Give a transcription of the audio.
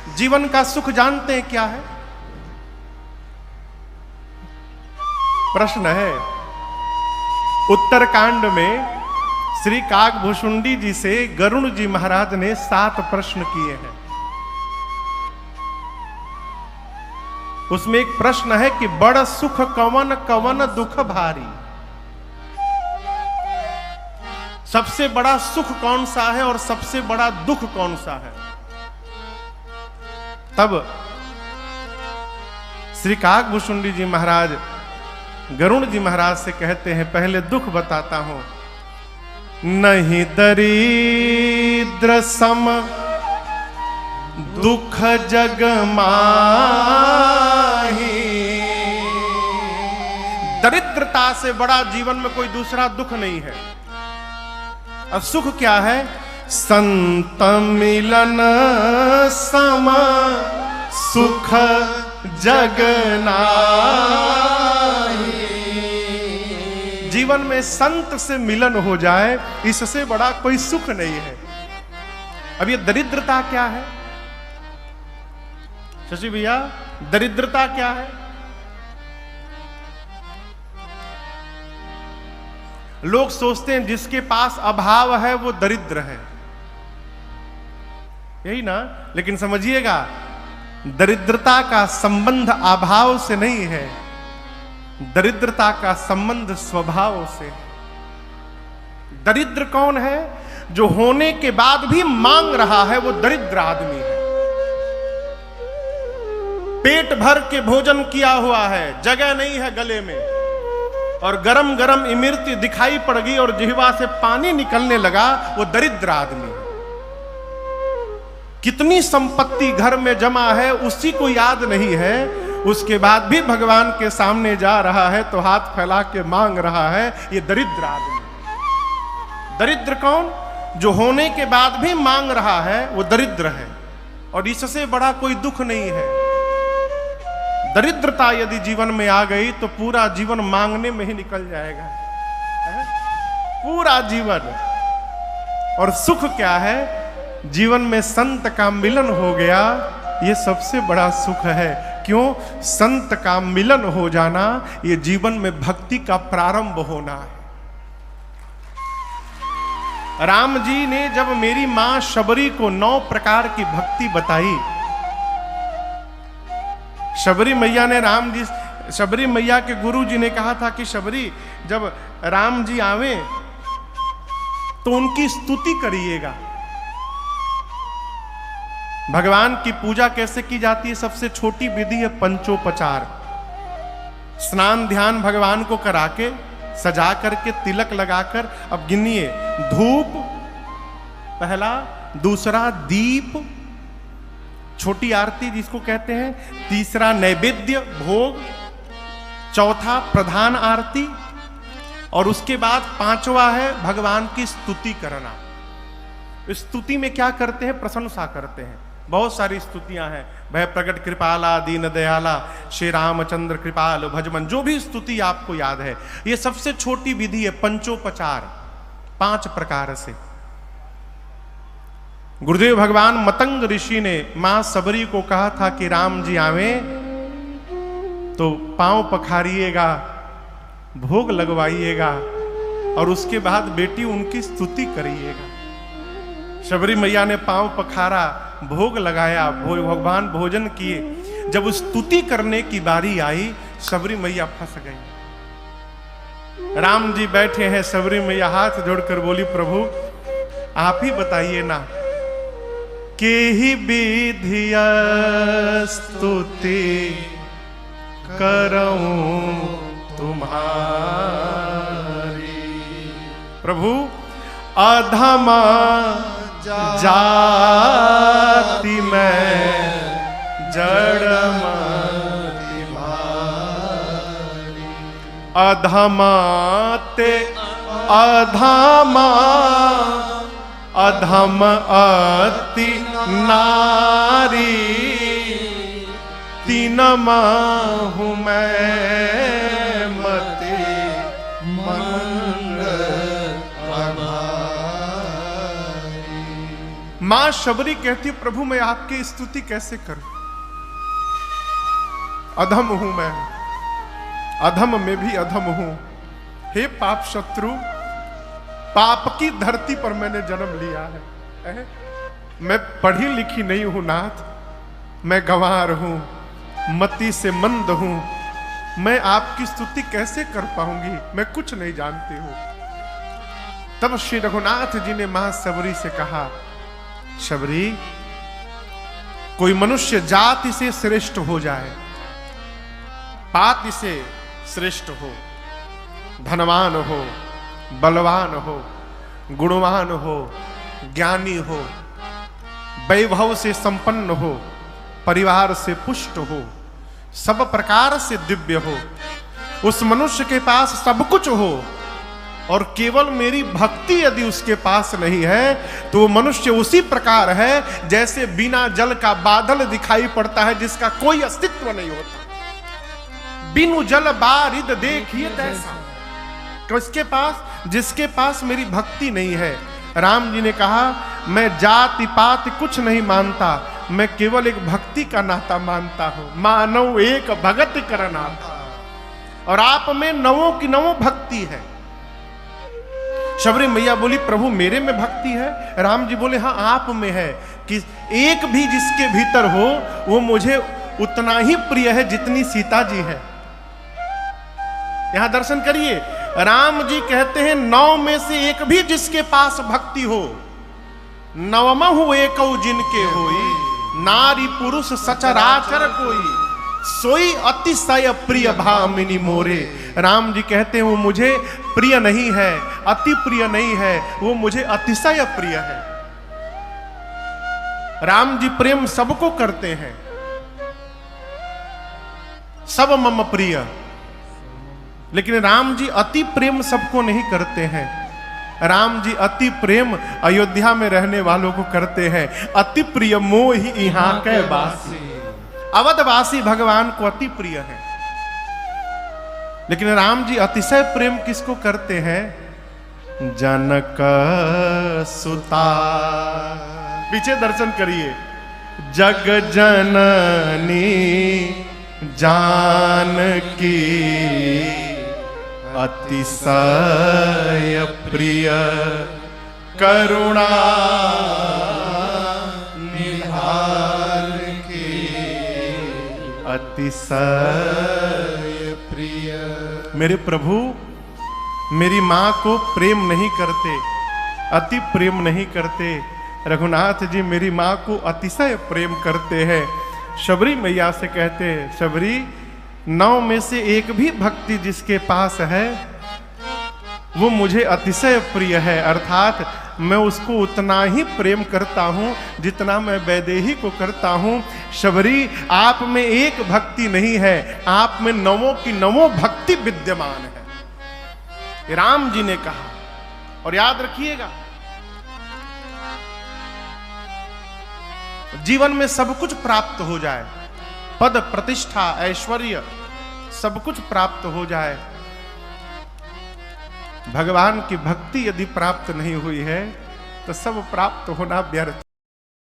जीवन का सुख जानते हैं क्या है? प्रश्न है। उत्तरकांड में श्री काकभूषुंडी जी से गरुण जी महाराज ने 7 प्रश्न किए हैं। उसमें एक प्रश्न है कि बड़ सुख कवन कवन दुख भारी। सबसे बड़ा सुख कौन सा है और सबसे बड़ा दुख कौन सा है? तब श्री काकभूषुंडी जी महाराज गरुण जी महाराज से कहते हैं, पहले दुख बताता हूं। नहीं दरिद्र सम दुख जग माही। दरिद्रता से बड़ा जीवन में कोई दूसरा दुख नहीं है। अब सुख क्या है? संत मिलन सम सुख जग नाहि। जीवन में संत से मिलन हो जाए, इससे बड़ा कोई सुख नहीं है। अब ये दरिद्रता क्या है शशि भैया? दरिद्रता क्या है? लोग सोचते हैं जिसके पास अभाव है वो दरिद्र है, यही ना? लेकिन समझिएगा, दरिद्रता का संबंध अभाव से नहीं है, दरिद्रता का संबंध स्वभाव से। दरिद्र कौन है? जो होने के बाद भी मांग रहा है, वो दरिद्र आदमी है। पेट भर के भोजन किया हुआ है, जगह नहीं है गले में, और गरम गरम इमरती दिखाई पड़ गई और जिह्वा से पानी निकलने लगा, वो दरिद्र आदमी है। कितनी संपत्ति घर में जमा है उसी को याद नहीं है, उसके बाद भी भगवान के सामने जा रहा है तो हाथ फैला के मांग रहा है, ये दरिद्र आदमी। दरिद्र कौन? जो होने के बाद भी मांग रहा है, वो दरिद्र है। और इससे बड़ा कोई दुख नहीं है। दरिद्रता यदि जीवन में आ गई तो पूरा जीवन मांगने में ही निकल जाएगा, है? पूरा जीवन। और सुख क्या है? जीवन में संत का मिलन हो गया, ये सबसे बड़ा सुख है। क्यों? संत का मिलन हो जाना, ये जीवन में भक्ति का प्रारंभ होना है। राम जी ने जब मेरी मां शबरी को 9 प्रकार की भक्ति बताई, शबरी मैया ने शबरी मैया के गुरु जी ने कहा था कि शबरी, जब राम जी आवे तो उनकी स्तुति करिएगा। भगवान की पूजा कैसे की जाती है? सबसे छोटी विधि है पंचोपचार। स्नान ध्यान भगवान को करा के, सजा करके, तिलक लगाकर, अब गिनिए, धूप पहला, दूसरा दीप, छोटी आरती जिसको कहते हैं, तीसरा नैवेद्य भोग, चौथा प्रधान आरती, और उसके बाद 5वां है भगवान की स्तुति करना। स्तुति में क्या करते हैं? प्रशंसा करते हैं। बहुत सारी स्तुतियां हैं, भय प्रगट कृपाला दीन दयाला, श्री रामचंद्र कृपाल भजमन, जो भी स्तुति आपको याद है। ये सबसे छोटी विधि है पंचोपचार, 5 प्रकार से। गुरुदेव भगवान मतंग ऋषि ने मां सबरी को कहा था कि राम जी आवे तो पांव पखारिएगा, भोग लगवाइएगा, और उसके बाद बेटी उनकी स्तुति करिएगा। शबरी मैया ने पांव पखारा, भोग लगाया, भगवान भोजन किए। जब स्तुति करने की बारी आई, शबरी मैया फंस गई। राम जी बैठे हैं, शबरी मैया हाथ जोड़कर बोली, प्रभु आप ही बताइए ना, के ही विधिया स्तुति करऊं तुम्हारी। प्रभु अधमा जाति में जड़मति भारी। अधमाते अधमा अधम अति नारी, तीन माहू मैं मति मंगल अभारी। मां शबरी कहती, प्रभु मैं आपकी स्तुति कैसे करूं? अधम हूं मैं, अधम में भी अधम हूं। हे पाप शत्रु, पाप की धरती पर मैंने जन्म लिया है। मैं पढ़ी लिखी नहीं हूं नाथ, मैं गंवार हूं, मति से मंद हूं। मैं आपकी स्तुति कैसे कर पाऊंगी? मैं कुछ नहीं जानती हूं। तब श्री रघुनाथ जी ने मां शबरी से कहा, शबरी, कोई मनुष्य जाति से श्रेष्ठ हो जाए, पाति से श्रेष्ठ हो, धनवान हो, बलवान हो, गुणवान हो, ज्ञानी हो, वैभव से संपन्न हो, परिवार से पुष्ट हो, सब प्रकार से दिव्य हो, उस मनुष्य के पास सब कुछ हो और केवल मेरी भक्ति यदि उसके पास नहीं है तो वो मनुष्य उसी प्रकार है जैसे बिना जल का बादल दिखाई पड़ता है, जिसका कोई अस्तित्व नहीं होता। बिनु जल बारिद देखिए तैसा। जिसके पास मेरी भक्ति नहीं है। राम जी ने कहा, मैं जाति पात कुछ नहीं मानता, मैं केवल एक भक्ति का नाता मानता हूं। मानव एक भगत कर नाता, और आप में नवों की नवों भक्ति है। शबरी मैया बोली, प्रभु मेरे में भक्ति है? राम जी बोले, हाँ आप में है, कि एक भी जिसके भीतर हो वो मुझे उतना ही प्रिय है जितनी सीता जी है। यहां दर्शन करिए, राम जी कहते हैं 9 में से एक भी जिसके पास भक्ति हो, नवमहु एकौ जिनके होई, नारी पुरुष सचराचर कोई, सोई अतिशय प्रिय भामिनी मोरे। राम जी कहते हैं वो मुझे प्रिय नहीं है, अति प्रिय नहीं है, वो मुझे अतिशय प्रिय है। राम जी प्रेम सबको करते हैं, सब मम प्रिय, लेकिन राम जी अति प्रेम सबको नहीं करते हैं। राम जी अति प्रेम अयोध्या में रहने वालों को करते हैं। अति प्रिय मोहि यहाँ के वासी, अवधवासी भगवान को अति प्रिय है। लेकिन राम जी अतिशय प्रेम किसको करते हैं? जनक सुता। पीछे दर्शन करिए, जग जननी जानकी अतिशय प्रिय करुणा निधान की अतिशय प्रिय। मेरे प्रभु मेरी मां को प्रेम नहीं करते, अति प्रेम नहीं करते। रघुनाथ जी मेरी मां को अतिशय प्रेम करते हैं। शबरी मैया से कहते हैं, शबरी 9 में से एक भी भक्ति जिसके पास है वो मुझे अतिशय प्रिय है, अर्थात मैं उसको उतना ही प्रेम करता हूं जितना मैं वैदेही को करता हूं। शबरी आप में एक भक्ति नहीं है, आप में नवों की नवों भक्ति विद्यमान है। राम जी ने कहा, और याद रखिएगा जीवन में सब कुछ प्राप्त हो जाए, पद प्रतिष्ठा ऐश्वर्य सब कुछ प्राप्त हो जाए, भगवान की भक्ति यदि प्राप्त नहीं हुई है तो सब प्राप्त होना व्यर्थ।